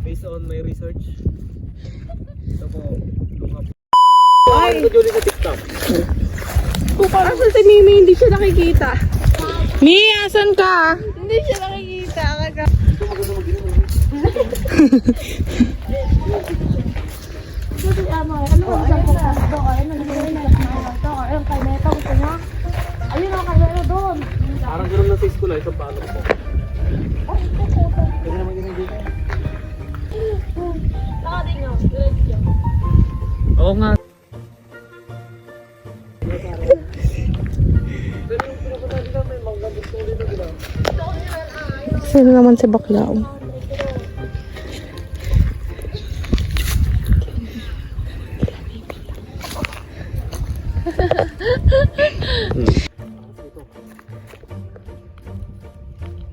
Based on my research. Ito po. Ay! Ito Julie sa TikTok. Asan si Mimi? Hindi siya nakikita. Mi, asan ka? Hindi siya nakikita. Parang gano'n na sa school ay isang paano po. Kaya naman ganyan dito. Oo nga. Sino naman si Baklao?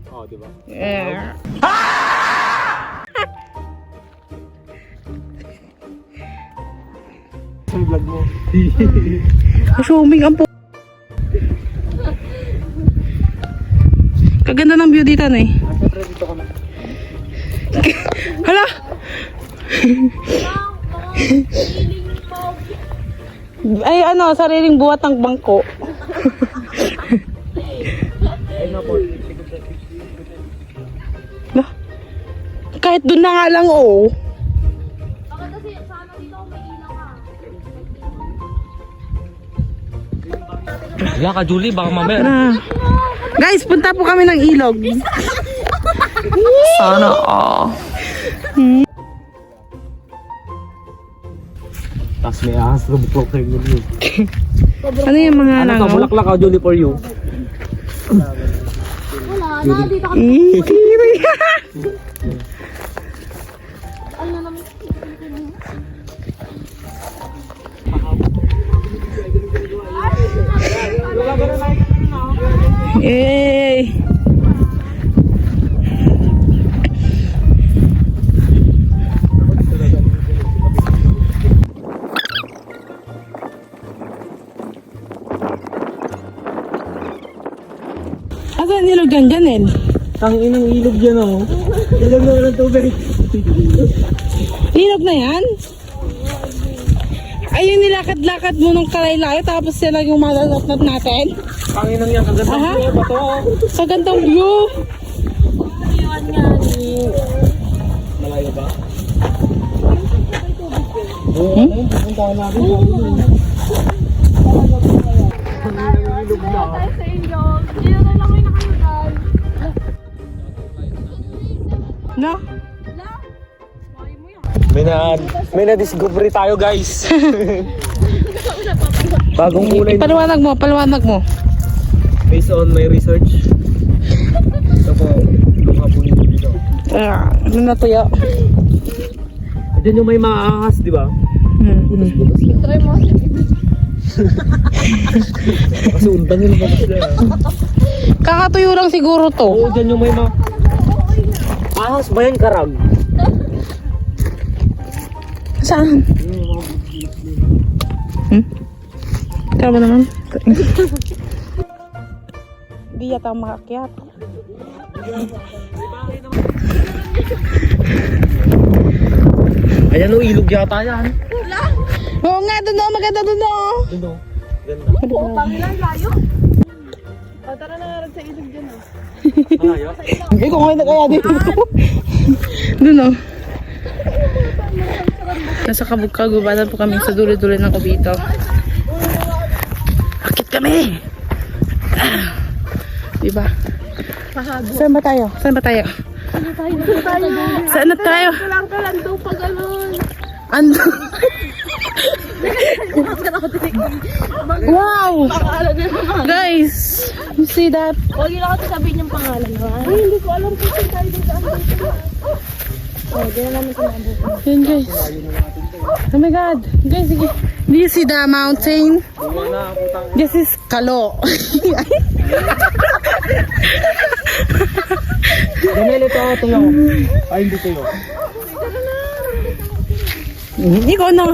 Oo, di ba? Yeah. Sa vlog mo. Assuming ang Kaganda ng view dito na eh. Siyempre dito ka na. Hala! Ay ano, sariling buhat ng bangko. Ay na po. Kahit doon na nga lang oh. Yan ka Julie, baka mamaya. Na. Guys, punta po kami ng ilog. Sana Tapos may ahas na buklok kayo yun. Ano yung mga Ano ka, langaw? bulaklak ka Julie for you. Yay! Asan ilog dyan, Janel? Tangin ng ilog dyan oh. Ilog na ng tubig. Ilog na yan? Ayun, nilakad-lakad mo nung kalay-layo tapos sila yung malalapnat natin. Tangin ng yan, kaganda Aha. mo ba to? Sa gandang view. Malayo ba? Oo, pupuntahan natin. Ilog na. No? May na-discovery tayo guys. Bagong kulay. Paliwanag mo, paliwanag mo. Based on my research. Ito po, yung hapon dito. Ano na tuyo? Diyan yung may maahas, di ba? Kasi undang yun ba sila? Kakatuyo lang siguro to. Oo, diyan yung may ahas ba yan, karag? Saan? Tama naman. Di yata makakyat. Ayan o, ilog yata yan. Oo nga, doon o. Maganda doon o. Doon o. Ganda. Oo, Pangilan layo. Tara na nga sa ilog dyan oh. Ayaw. Hindi ko ngayon na kaya dito. Doon o. Nasa kagubatan po kami sa dulo-dulo ng Cavite. Akit kami! Diba? Saan ba tayo? Saan ba tayo? Saan na tayo? Kalang daw pa gano'n. Ando? Wow! Guys! You see that? Huwag yun ako sasabihin yung pangalan mo. Ay, hindi ko alam kung saan tayo dito. Oh, di na namin sinabukan. Yun guys. Oh my god. Guys, sige. Do you see the mountain? This is Kalo. Daniel, ito tuyo. Ay, hindi tuyo. Ikaw na.